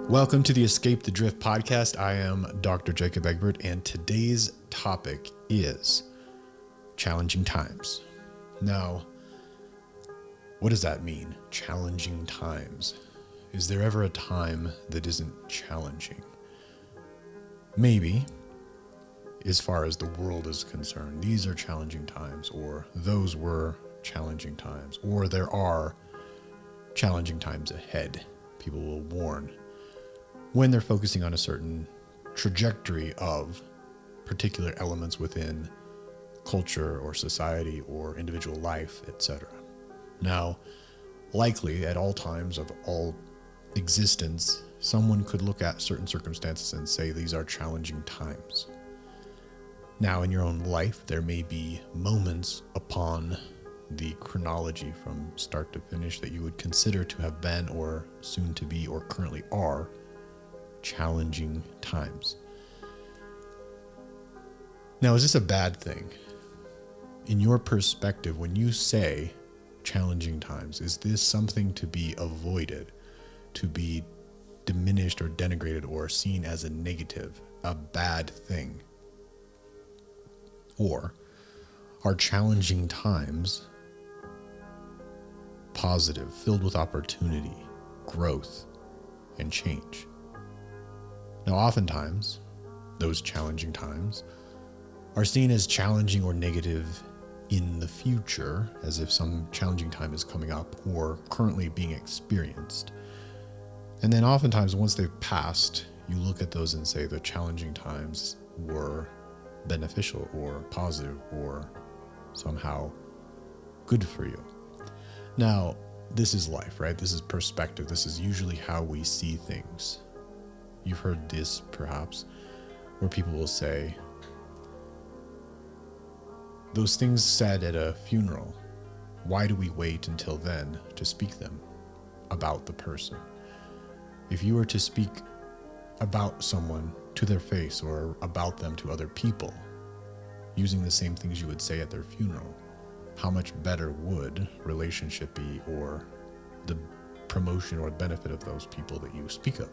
Welcome to the Escape the Drift podcast. I am Dr. Jacob Egbert, and today's topic is challenging times. Now, what does that mean? Challenging times. Is there ever a time that isn't challenging? Maybe, as far as the world is concerned, these are challenging times, or those were challenging times, or there are challenging times ahead. People will warn when they're focusing on a certain trajectory of particular elements within culture or society or individual life, etc. Now, likely at all times of all existence, someone could look at certain circumstances and say these are challenging times. Now, in your own life, there may be moments upon the chronology from start to finish that you would consider to have been or soon to be or currently are challenging times. Now, is this a bad thing? In your perspective, when you say challenging times, is this something to be avoided, to be diminished or denigrated or seen as a negative, a bad thing? Or are challenging times positive, filled with opportunity, growth, and change? Now, oftentimes, those challenging times are seen as challenging or negative in the future, as if some challenging time is coming up or currently being experienced. And then oftentimes, once they've passed, you look at those and say the challenging times were beneficial or positive or somehow good for you. Now, this is life, right? This is perspective. This is usually how we see things. You've heard this, perhaps, where people will say, those things said at a funeral, why do we wait until then to speak them about the person? If you were to speak about someone to their face or about them to other people, using the same things you would say at their funeral, how much better would relationship be, or the promotion or benefit of those people that you speak of?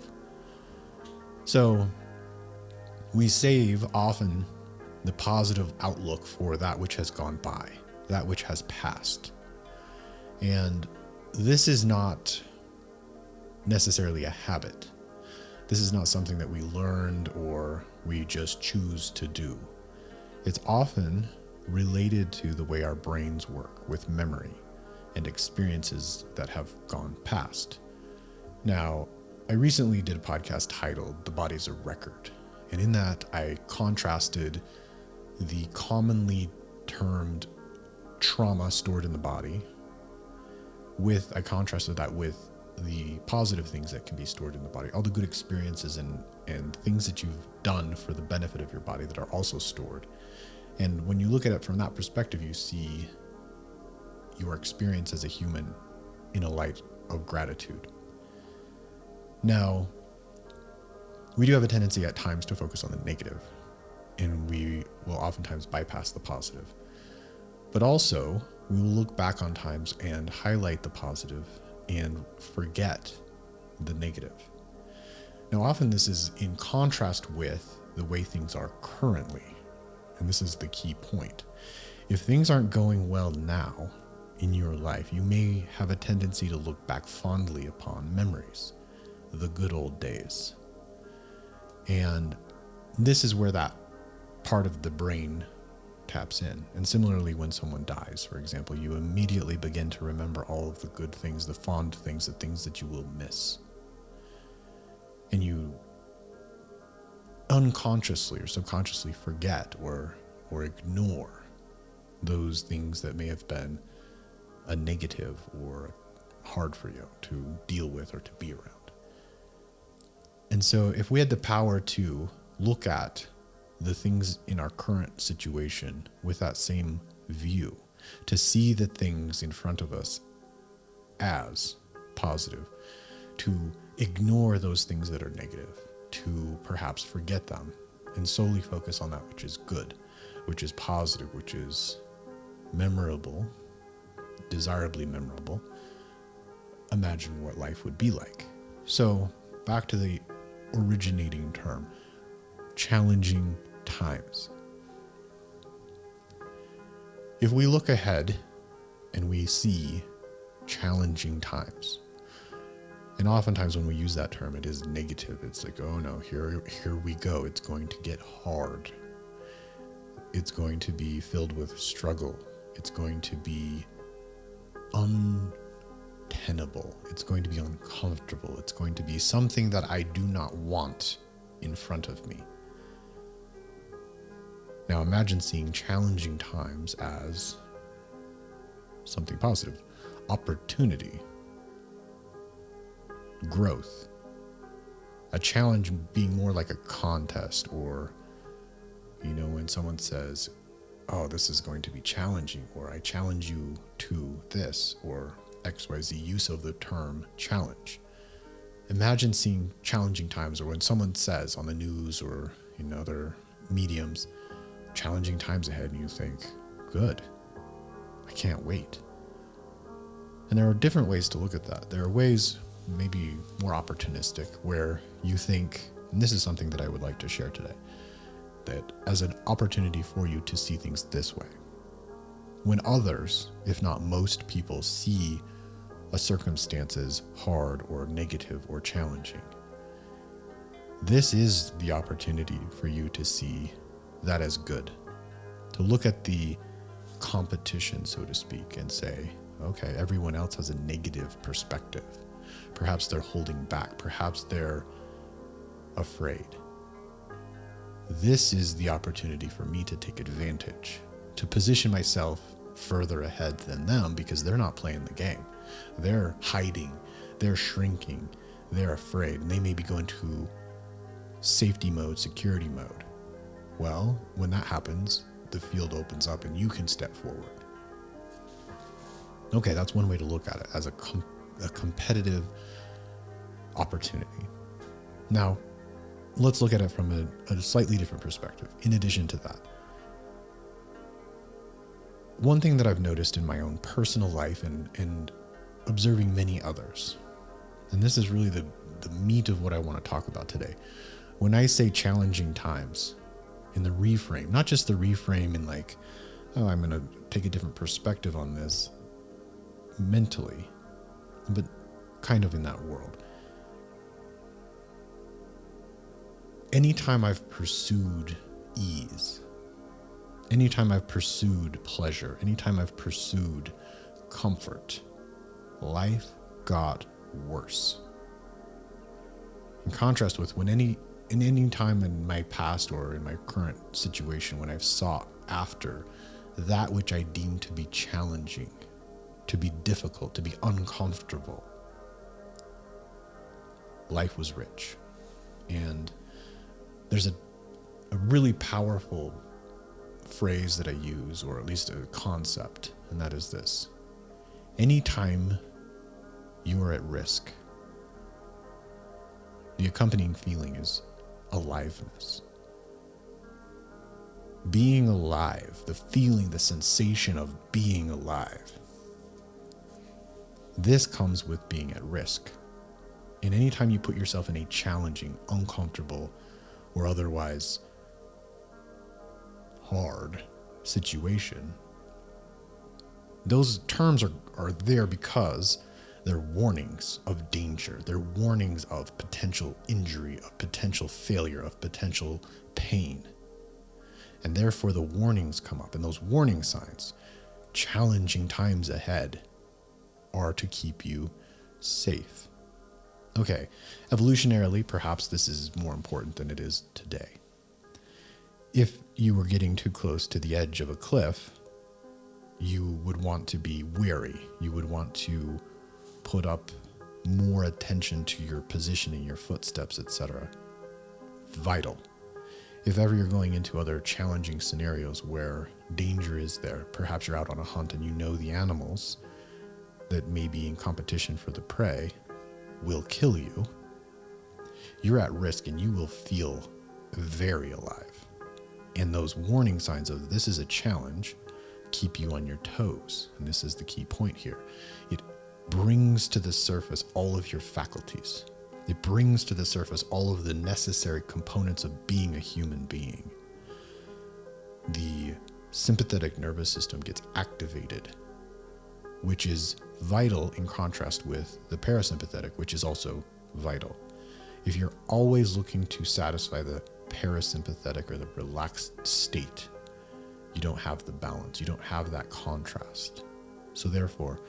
So we save often the positive outlook for that which has gone by, that which has passed. And this is not necessarily a habit. This is not something that we learned or we just choose to do. It's often related to the way our brains work with memory and experiences that have gone past. Now, I recently did a podcast titled The Body's a Record, and in that I contrasted the commonly termed trauma stored in the body I contrasted that with the positive things that can be stored in the body, all the good experiences and things that you've done for the benefit of your body that are also stored. And when you look at it from that perspective, you see your experience as a human in a light of gratitude. Now, we do have a tendency at times to focus on the negative, and we will oftentimes bypass the positive. But also, we will look back on times and highlight the positive and forget the negative. Now, often this is in contrast with the way things are currently, and this is the key point. If things aren't going well now in your life, you may have a tendency to look back fondly upon memories, the good old days. And this is where that part of the brain taps in. And similarly, when someone dies, for example, you immediately begin to remember all of the good things, the fond things, the things that you will miss. And you unconsciously or subconsciously forget or ignore those things that may have been a negative or hard for you to deal with or to be around. And so if we had the power to look at the things in our current situation with that same view, to see the things in front of us as positive, to ignore those things that are negative, to perhaps forget them and solely focus on that which is good, which is positive, which is memorable, desirably memorable, imagine what life would be like. So back to the originating term, challenging times. If we look ahead and we see challenging times, and oftentimes when we use that term, it is negative. It's like, oh no, here we go. It's going to get hard. It's going to be filled with struggle. It's going to be untenable. It's going to be uncomfortable. It's going to be something that I do not want in front of me. Now imagine seeing challenging times as something positive. Opportunity. Growth. A challenge being more like a contest, or, when someone says, oh, this is going to be challenging, or I challenge you to this, or XYZ use of the term challenge. Imagine seeing challenging times, or when someone says on the news or in other mediums, challenging times ahead, and you think, good, I can't wait. And there are different ways to look at that. There are ways maybe more opportunistic where you think, and this is something that I would like to share today, that as an opportunity for you to see things this way. When others, if not most people, see a circumstance as hard or negative or challenging, this is the opportunity for you to see that as good. To look at the competition, so to speak, and say, okay, everyone else has a negative perspective. Perhaps they're holding back. Perhaps they're afraid. This is the opportunity for me to take advantage, to position myself further ahead than them, because they're not playing the game. They're hiding, they're shrinking, they're afraid, and they may be going to safety mode, security mode. Well, when that happens, the field opens up and you can step forward. Okay, that's one way to look at it, as a competitive opportunity. Now, let's look at it from a slightly different perspective. In addition to that, one thing that I've noticed in my own personal life and observing many others, and this is really the meat of what I want to talk about today. When I say challenging times, in the reframe, not just the reframe in like, oh, I'm going to take a different perspective on this mentally, but kind of in that world. Anytime I've pursued ease, anytime I've pursued pleasure, anytime I've pursued comfort, life got worse. In contrast with when in any time in my past or in my current situation, when I've sought after that which I deem to be challenging, to be difficult, to be uncomfortable, life was rich. And there's a really powerful phrase that I use, or at least a concept, and that is this: anytime you are at risk, the accompanying feeling is aliveness. Being alive, the feeling, the sensation of being alive. This comes with being at risk. And anytime you put yourself in a challenging, uncomfortable, or otherwise hard situation, those terms are there because they're warnings of danger. They're warnings of potential injury, of potential failure, of potential pain. And therefore the warnings come up, and those warning signs, challenging times ahead, are to keep you safe. Okay, evolutionarily, perhaps this is more important than it is today. If you were getting too close to the edge of a cliff, you would want to be wary. You would want to put up more attention to your positioning, your footsteps, etc. Vital. If ever you're going into other challenging scenarios where danger is there, perhaps you're out on a hunt and you know the animals that may be in competition for the prey will kill you, you're at risk and you will feel very alive. And those warning signs of this is a challenge keep you on your toes. And this is the key point here. It brings to the surface all of your faculties. It brings to the surface all of the necessary components of being a human being. The sympathetic nervous system gets activated, which is vital in contrast with the parasympathetic, which is also vital. If you're always looking to satisfy the parasympathetic or the relaxed state, you don't have the balance. You don't have that contrast. So therefore,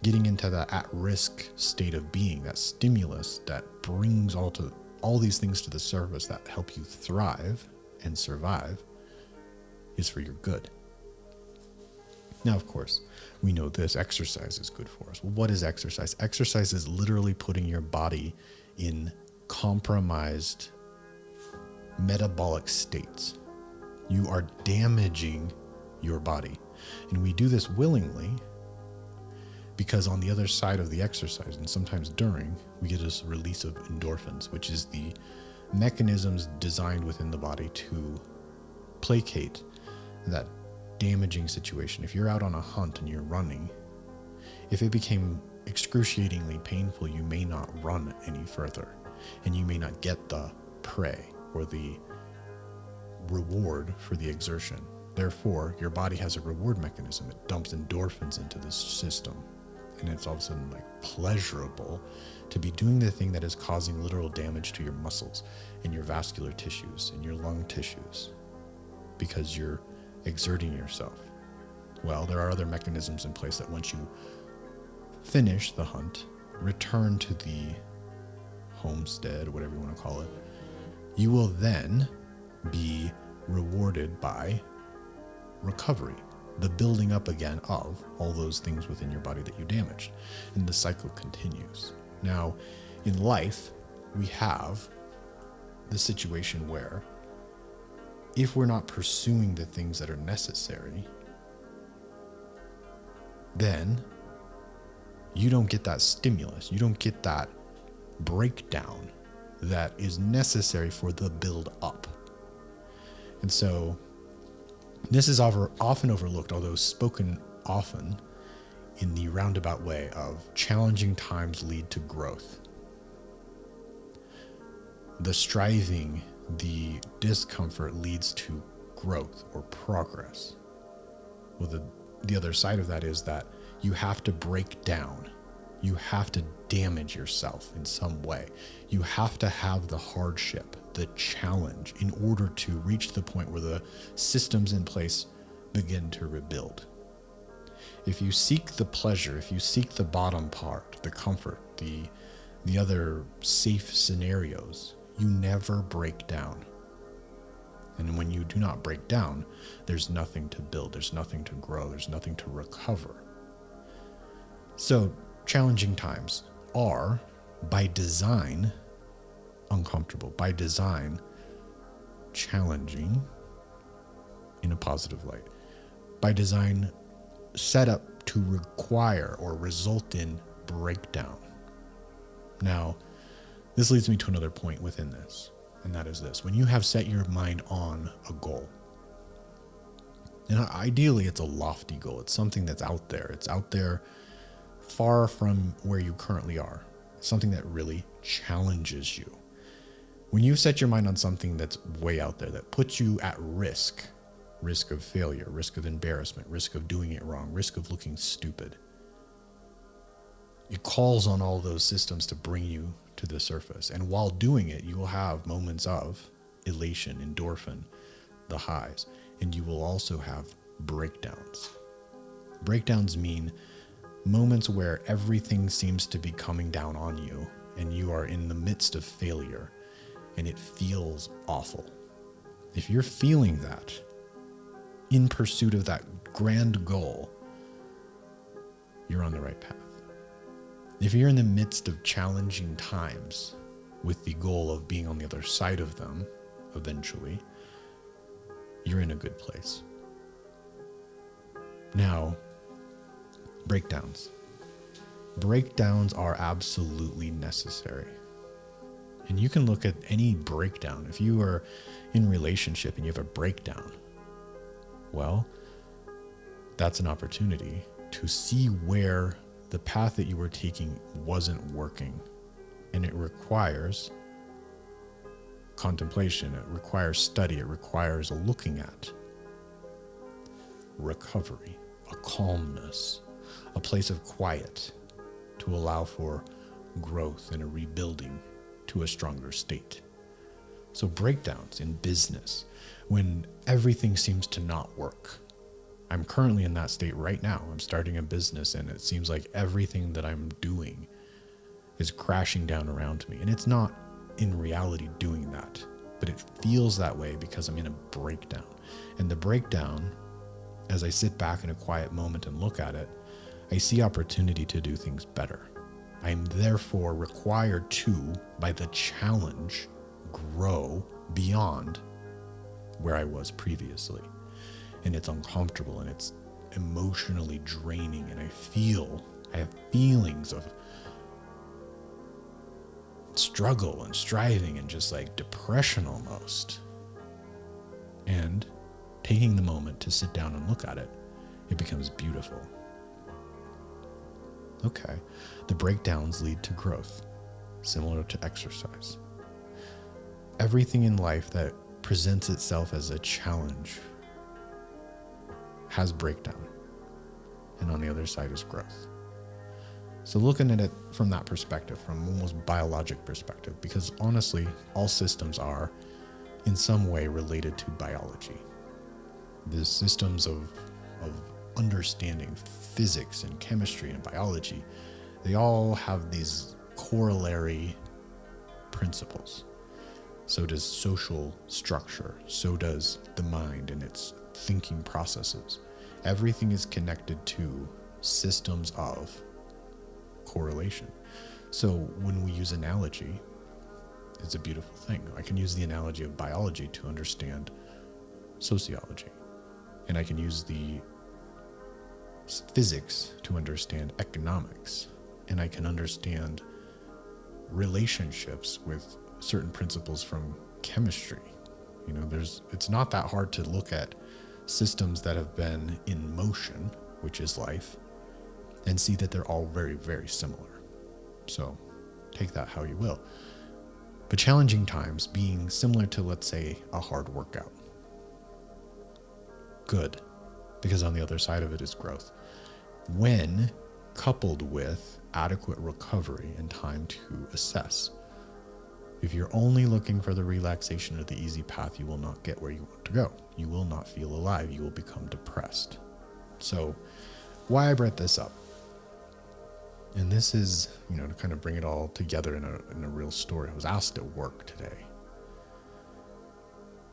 getting into that at-risk state of being, that stimulus that brings all these things to the surface that help you thrive and survive, is for your good. Now, of course, we know this exercise is good for us. Well, what is exercise? Exercise is literally putting your body in compromised metabolic states. You are damaging your body. And we do this willingly because on the other side of the exercise, and sometimes during, we get this release of endorphins, which is the mechanisms designed within the body to placate that damaging situation. If you're out on a hunt and you're running, if it became excruciatingly painful, you may not run any further, and you may not get the prey or the reward for the exertion. Therefore, your body has a reward mechanism. It dumps endorphins into this system, and it's all of a sudden like pleasurable to be doing the thing that is causing literal damage to your muscles and your vascular tissues and your lung tissues because you're exerting yourself. Well, there are other mechanisms in place that once you finish the hunt, return to the homestead, whatever you want to call it, you will then be rewarded by recovery, the building up again of all those things within your body that you damaged. And the cycle continues. Now, in life, we have the situation where if we're not pursuing the things that are necessary, then you don't get that stimulus. You don't get that breakdown that is necessary for the build up. And so this is often overlooked, although spoken often in the roundabout way of challenging times lead to growth. The striving, the discomfort leads to growth or progress. Well, the other side of that is that you have to break down. You have to damage yourself in some way. You have to have the hardship, the challenge, in order to reach the point where the systems in place begin to rebuild. If you seek the pleasure, if you seek the bottom part, the comfort, the other safe scenarios, you never break down. And when you do not break down, there's nothing to build, there's nothing to grow, there's nothing to recover. So challenging times are, by design, uncomfortable, by design, challenging in a positive light, by design, set up to require or result in breakdown. Now, this leads me to another point within this, and that is this. When you have set your mind on a goal, and ideally it's a lofty goal, it's something that's out there. It's out there far from where you currently are. It's something that really challenges you. When you set your mind on something that's way out there, that puts you at risk of failure, risk of embarrassment, risk of doing it wrong, risk of looking stupid, it calls on all those systems to bring you to the surface. And while doing it, you will have moments of elation, endorphin, the highs, and you will also have breakdowns. Breakdowns mean moments where everything seems to be coming down on you and you are in the midst of failure and it feels awful. If you're feeling that in pursuit of that grand goal, you're on the right path. If you're in the midst of challenging times with the goal of being on the other side of them eventually, you're in a good place. Now, breakdowns. Breakdowns are absolutely necessary. And you can look at any breakdown. If you are in a relationship and you have a breakdown, well, that's an opportunity to see where the path that you were taking wasn't working, And it requires contemplation, it requires study, it requires a looking at, recovery, a calmness, a place of quiet to allow for growth and a rebuilding to a stronger state. So breakdowns in business, when everything seems to not work. I'm currently in that state right now. I'm starting a business and it seems like everything that I'm doing is crashing down around me. And it's not in reality doing that, but it feels that way because I'm in a breakdown. And the breakdown, as I sit back in a quiet moment and look at it, I see opportunity to do things better. I am therefore required to, by the challenge, grow beyond where I was previously. And it's uncomfortable and it's emotionally draining, and I have feelings of struggle and striving and just like depression almost. And taking the moment to sit down and look at it, it becomes beautiful. Okay, the breakdowns lead to growth, similar to exercise. Everything in life that presents itself as a challenge has breakdown, and on the other side is growth. So looking at it from that perspective, from almost biologic perspective, because honestly, all systems are in some way related to biology. The systems of understanding physics and chemistry and biology, they all have these corollary principles. So does social structure. So does the mind and its thinking processes. Everything is connected to systems of correlation. So when we use analogy, it's a beautiful thing. I can use the analogy of biology to understand sociology. And I can use the physics to understand economics. And I can understand relationships with certain principles from chemistry. It's not that hard to look at systems that have been in motion, which is life, and see that they're all very, very similar. So take that how you will. But challenging times being similar to, let's say, a hard workout. Good, because on the other side of it is growth. When coupled with adequate recovery and time to assess. If you're only looking for the relaxation or the easy path, you will not get where you want to go. You will not feel alive. You will become depressed. So why I brought this up, and this is, to kind of bring it all together in a real story. I was asked at work today,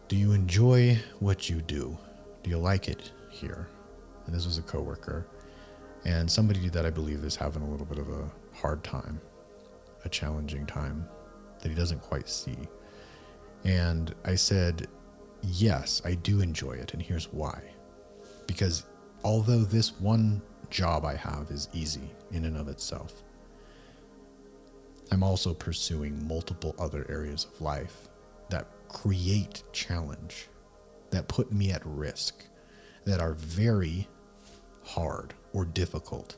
do you enjoy what you do? Do you like it here? And this was a coworker and somebody that I believe is having a little bit of a hard time, a challenging time that he doesn't quite see. And I said, yes, I do enjoy it. And here's why. Because although this one job I have is easy in and of itself, I'm also pursuing multiple other areas of life that create challenge, that put me at risk, that are very hard or difficult.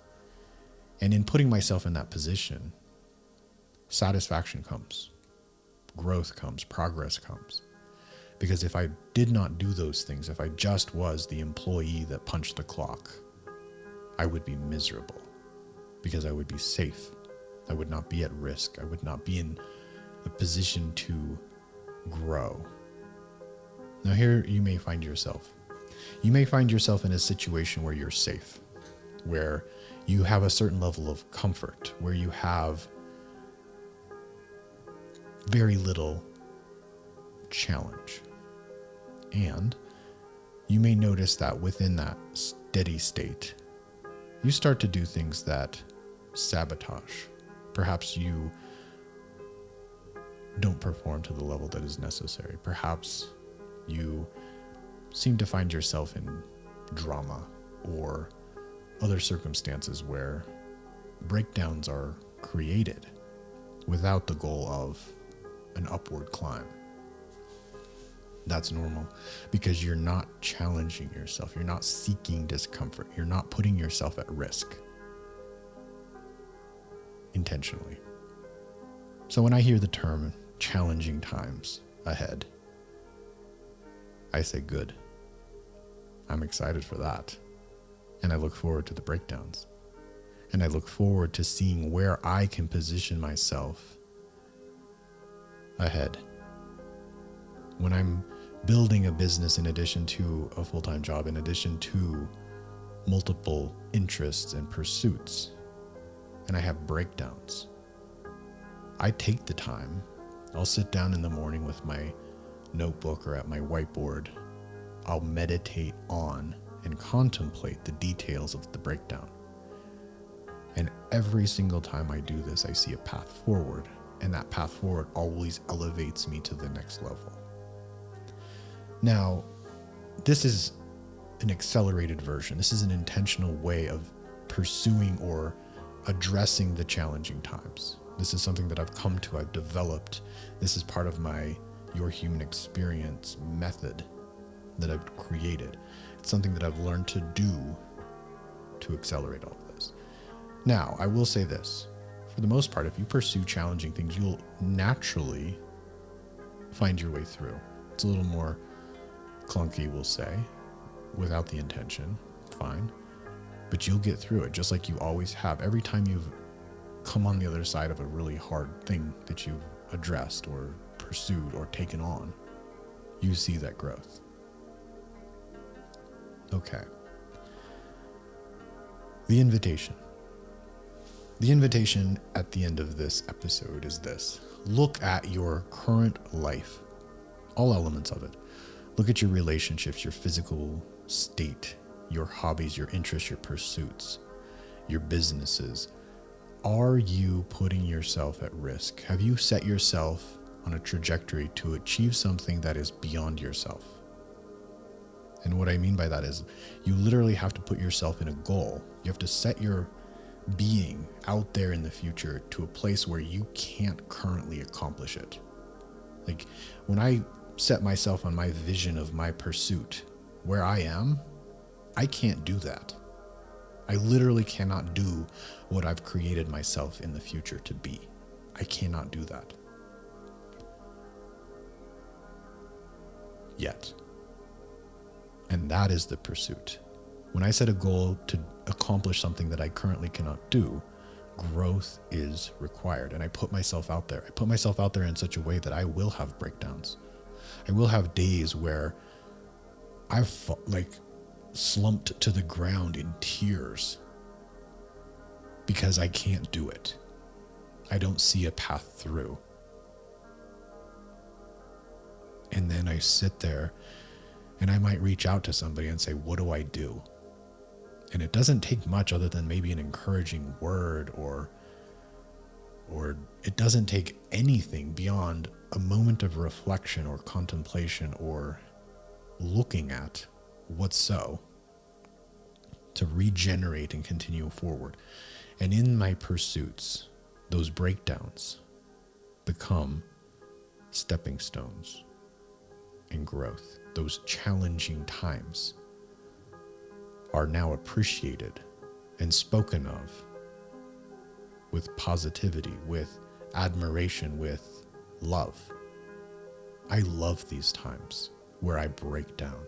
And in putting myself in that position, satisfaction comes, growth comes, progress comes. Because if I did not do those things, if I just was the employee that punched the clock, I would be miserable because I would be safe. I would not be at risk. I would not be in a position to grow. Now here you may find yourself. You may find yourself in a situation where you're safe, where you have a certain level of comfort, where you have very little challenge. And you may notice that within that steady state, you start to do things that sabotage. Perhaps you don't perform to the level that is necessary. Perhaps you seem to find yourself in drama or other circumstances where breakdowns are created without the goal of an upward climb. That's normal because you're not challenging yourself. You're not seeking discomfort. You're not putting yourself at risk intentionally. So when I hear the term challenging times ahead, I say good. I'm excited for that. And I look forward to the breakdowns. And I look forward to seeing where I can position myself ahead. When I'm building a business in addition to a full-time job, in addition to multiple interests and pursuits, and I have breakdowns, I take the time. I'll sit down in the morning with my notebook or at my whiteboard. I'll meditate on and contemplate the details of the breakdown. And every single time I do this, I see a path forward, and that path forward always elevates me to the next level. Now, this is an accelerated version. This is an intentional way of pursuing or addressing the challenging times. This is something that I've developed. This is part of my Your Human Experience method that I've created. It's something that I've learned to do to accelerate all of this. Now, I will say this. For the most part, if you pursue challenging things, you'll naturally find your way through. It's a little more clunky, we'll say, without the intention, fine. But you'll get through it just like you always have. Every time you've come on the other side of a really hard thing that you've addressed or pursued or taken on, you see that growth. Okay. The invitation. The invitation at the end of this episode is this. Look at your current life, all elements of it. Look at your relationships, your physical state, your hobbies, your interests, your pursuits, your businesses. Are you putting yourself at risk? Have you set yourself on a trajectory to achieve something that is beyond yourself? And what I mean by that is you literally have to put yourself in a goal. You have to set your being out there in the future to a place where you can't currently accomplish it. Like when I set myself on my vision of my pursuit, where I am, I can't do that. I literally cannot do what I've created myself in the future to be. I cannot do that. Yet. And that is the pursuit. When I set a goal to accomplish something that I currently cannot do, growth is required. And I put myself out there. I put myself out there in such a way that I will have breakdowns. I will have days where I've slumped to the ground in tears because I can't do it. I don't see a path through. And then I sit there and I might reach out to somebody and say, what do I do? And it doesn't take much other than maybe an encouraging word or it doesn't take anything beyond a moment of reflection or contemplation or looking at what's so to regenerate and continue forward. And in my pursuits, those breakdowns become stepping stones in growth. Those challenging times are now appreciated and spoken of with positivity, with admiration, with love. I love these times where I break down.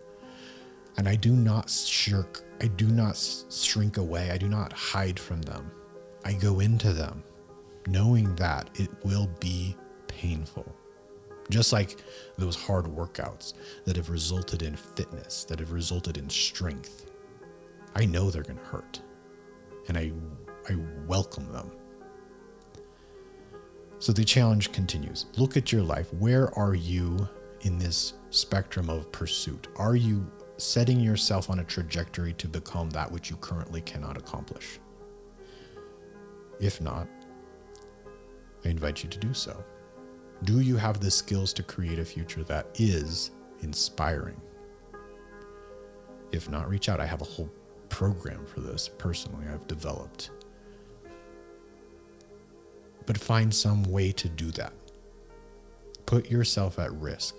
And I do not shirk, I do not shrink away, I do not hide from them. I go into them knowing that it will be painful. Just like those hard workouts that have resulted in fitness, that have resulted in strength. I know they're going to hurt. And I welcome them. So the challenge continues. Look at your life. Where are you in this spectrum of pursuit? Are you setting yourself on a trajectory to become that which you currently cannot accomplish? If not, I invite you to do so. Do you have the skills to create a future that is inspiring? If not, reach out. I have a whole program for this personally I've developed. But find some way to do that. Put yourself at risk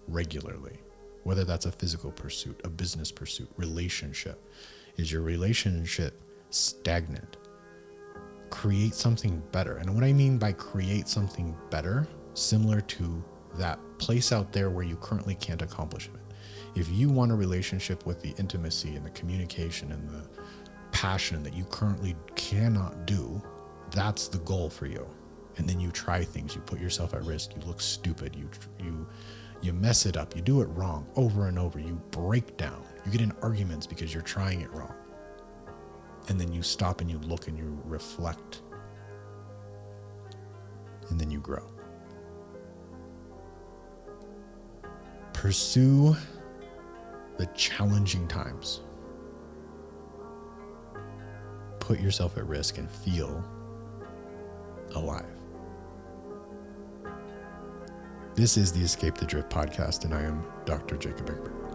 regularly, whether that's a physical pursuit, a business pursuit, relationship. Is your relationship stagnant? create something better. And what I mean by create something better, similar to that place out there where you currently can't accomplish it. If you want a relationship with the intimacy and the communication and the passion that you currently cannot do, that's the goal for you. And then you try things, you put yourself at risk, you look stupid, you mess it up, you do it wrong over and over, you break down, you get in arguments because you're trying it wrong. And then you stop and you look and you reflect. And then you grow. Pursue the challenging times. Put yourself at risk and feel alive. This is the Escape the Drift podcast, and I am Dr. Jacob Egbert.